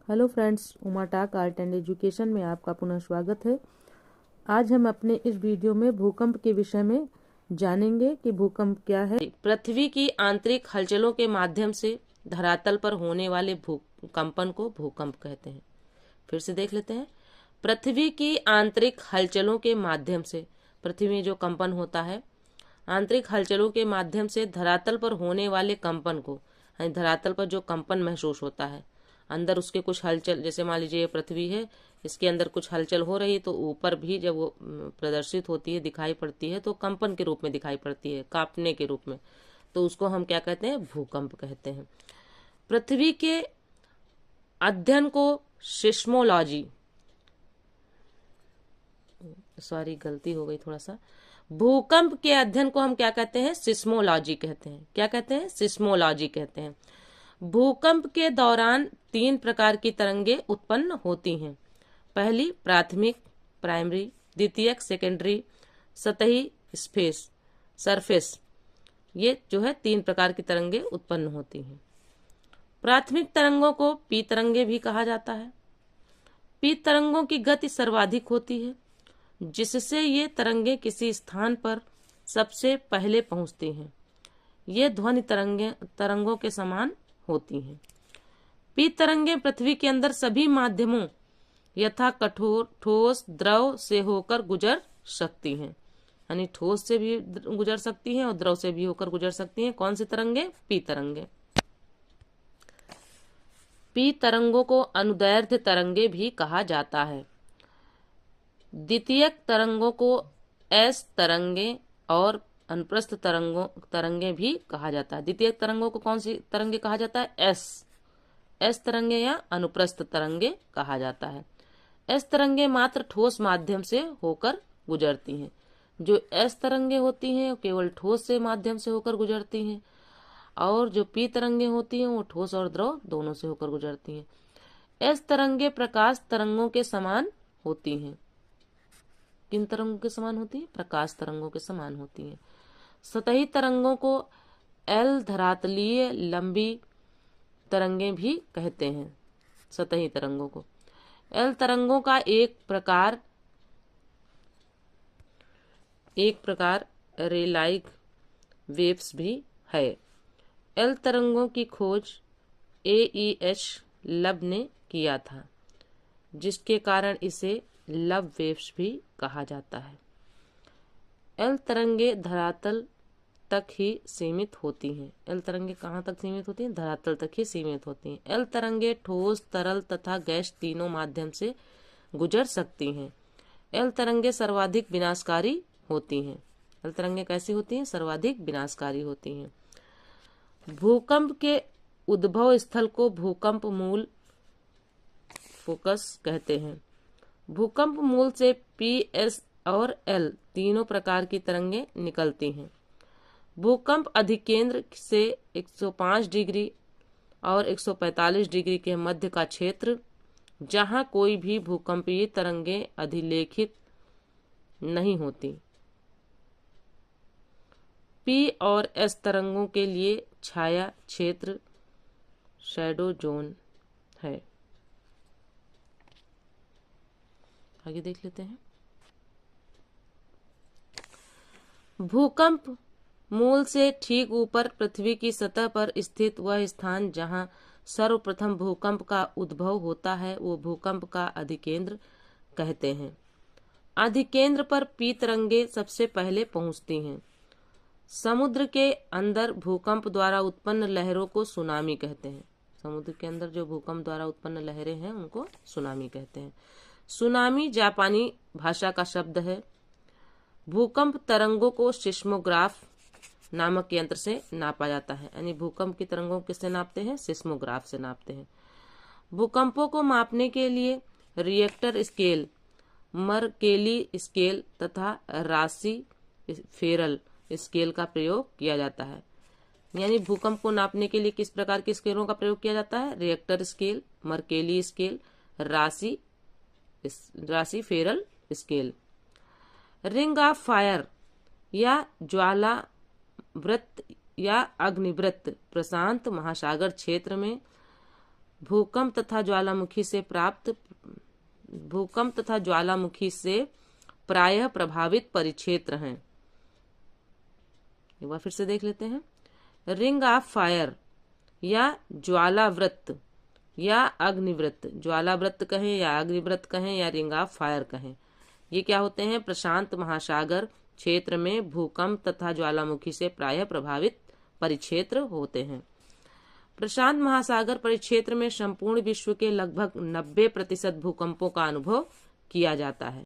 Hello friends, Uma Tak art and education में आपका पुनः स्वागत है। आज हम अपने इस वीडियो में भूकंप के विषय में जानेंगे कि भूकंप क्या है। पृथ्वी की आंतरिक हलचलों के माध्यम से धरातल पर होने वाले भूकंपन को भूकंप कहते हैं। फिर से देख लेते हैं। पृथ्वी की आंतरिक हलचलों के माध्यम से पृथ्वी में जो कंपन होता है, आंतरिक हलचलों के माध्यम से धरातल पर होने वाले कंपन को, यानी धरातल पर जो कंपन महसूस होता है, अंदर उसके कुछ हलचल, जैसे मान लीजिए ये पृथ्वी है, इसके अंदर कुछ हलचल हो रही है, तो ऊपर भी जब वो प्रदर्शित होती है, दिखाई पड़ती है, तो कंपन के रूप में दिखाई पड़ती है, कांपने के रूप में, तो उसको हम क्या कहते हैं? भूकंप कहते हैं। पृथ्वी के अध्ययन को सिस्मोलॉजी, सॉरी गलती हो गई थोड़ा सा, भूकंप के अध्ययन को हम क्या कहते हैं? सिस्मोलॉजी कहते हैं। क्या कहते हैं? सिस्मोलॉजी कहते हैं। भूकंप के दौरान 3 प्रकार की तरंगे उत्पन्न होती हैं। पहली प्राथमिक, प्राइमरी, द्वितीयक, सेकेंडरी, सतही, स्पेस, सरफेस। ये जो है 3 प्रकार की तरंगे उत्पन्न होती हैं। प्राथमिक तरंगों को पी तरंगे भी कहा जाता है। पी तरंगों की गति सर्वाधिक होती है, जिससे ये तरंगे किसी स्थान पर सबसे पहले पहुंचती हैं। ये ध्वनि तरंगों के समान होती हैं। पी तरंगे पृथ्वी के अंदर सभी माध्यमों यथा कठोर, ठोस, द्रव से होकर गुजर सकती हैं। यानी ठोस से भी गुजर सकती हैं और द्रव से भी होकर गुजर सकती हैं। कौन सी तरंगे? पी तरंगे। पी तरंगों को अनुदैर्ध्य तरंगे भी कहा जाता है। द्वितीयक तरंगों को एस तरंगे और अनुप्रस्थ तरंगे भी कहा जाता है। द्वितीयक तरंगों को कौन सी तरंगे कहा जाता है? एस तरंगे या अनुप्रस्थ तरंगे कहा जाता है। एस तरंगे मात्र ठोस माध्यम से होकर गुजरती हैं। जो एस तरंगे होती हैं वो केवल ठोस से माध्यम से होकर गुजरती हैं, और जो पी तरंगे होती हैं वो ठोस और द्रव दोनों से होकर गुजरती हैं। एस तरंगे प्रकाश तरंगों के समान होती हैं। किन तरंगों के समान होती हैं? प्रकाश तरंगों के समान होती हैं। सतही तरंगों को एल धरातलीय लंबी तरंगे भी कहते हैं। सतही तरंगों को एल तरंगों का एक प्रकार रेलाइक वेव्स भी है। एल तरंगों की खोज AEH लब ने किया था, जिसके कारण इसे लब वेव्स भी कहा जाता है। एल तरंगे धरातल तक ही सीमित होती हैं। एल तरंगे कहाँ तक सीमित होती हैं? धरातल तक ही सीमित होती हैं। एल तरंगे ठोस, तरल तथा गैस तीनों माध्यम से गुजर सकती हैं। एल तरंगे सर्वाधिक विनाशकारी होती हैं। एल तरंगे कैसी होती हैं? सर्वाधिक विनाशकारी होती हैं। भूकंप के उद्भव स्थल को भूकंप मूल फोकस कहते हैं। भूकंप मूल से PS और L तीनों प्रकार की तरंगे निकलती हैं। भूकंप अधिकेंद्र से 105 डिग्री और 145 डिग्री के मध्य का क्षेत्र, जहां कोई भी भूकंपीय तरंगे अधिलेखित नहीं होती। P और S तरंगों के लिए छाया क्षेत्र शैडो जोन है। आगे देख लेते हैं। भूकंप मूल से ठीक ऊपर पृथ्वी की सतह पर स्थित वह स्थान जहां सर्वप्रथम भूकंप का उद्भव होता है, वो भूकंप का अधिकेंद्र कहते हैं। अधिकेंद्र पर पी तरंगे सबसे पहले पहुंचती हैं। समुद्र के अंदर भूकंप द्वारा उत्पन्न लहरों को सुनामी कहते हैं। समुद्र के अंदर जो भूकंप द्वारा उत्पन्न लहरें हैं उनको सुनामी कहते हैं। सुनामी जापानी भाषा का शब्द है। भूकंप तरंगों को सिस्मोग्राफ नामक यंत्र से नापा जाता है। यानी भूकंप की तरंगों किससे नापते हैं? सिस्मोग्राफ से नापते हैं। भूकंपों को मापने के लिए रिएक्टर स्केल, मर्केली स्केल तथा राशि फेरल स्केल का प्रयोग किया जाता है। यानी भूकंप को नापने के लिए किस प्रकार की स्केलों का प्रयोग किया जाता है? रिएक्टर स्केल, मर्केली स्केल, राशि Feral scale. Ring of fire या ज्वाला वृत्त या अग्निवृत्त प्रशांत महासागर क्षेत्र में भूकंप तथा ज्वालामुखी से प्रायः प्रभावित परिक्षेत्र हैं। एक बार फिर से देख लेते हैं। रिंग ऑफ फायर या ज्वालावृत्त या अग्निवृत्त, ज्वालावृत्त कहें या अग्निवृत्त कहें या रिंग ऑफ फायर कहें, ये क्या होते हैं? प्रशांत महासागर क्षेत्र में भूकंप तथा ज्वालामुखी से प्रायः प्रभावित परिक्षेत्र होते हैं। प्रशांत महासागर परिक्षेत्र में संपूर्ण विश्व के लगभग 90% भूकंपों का अनुभव किया जाता है।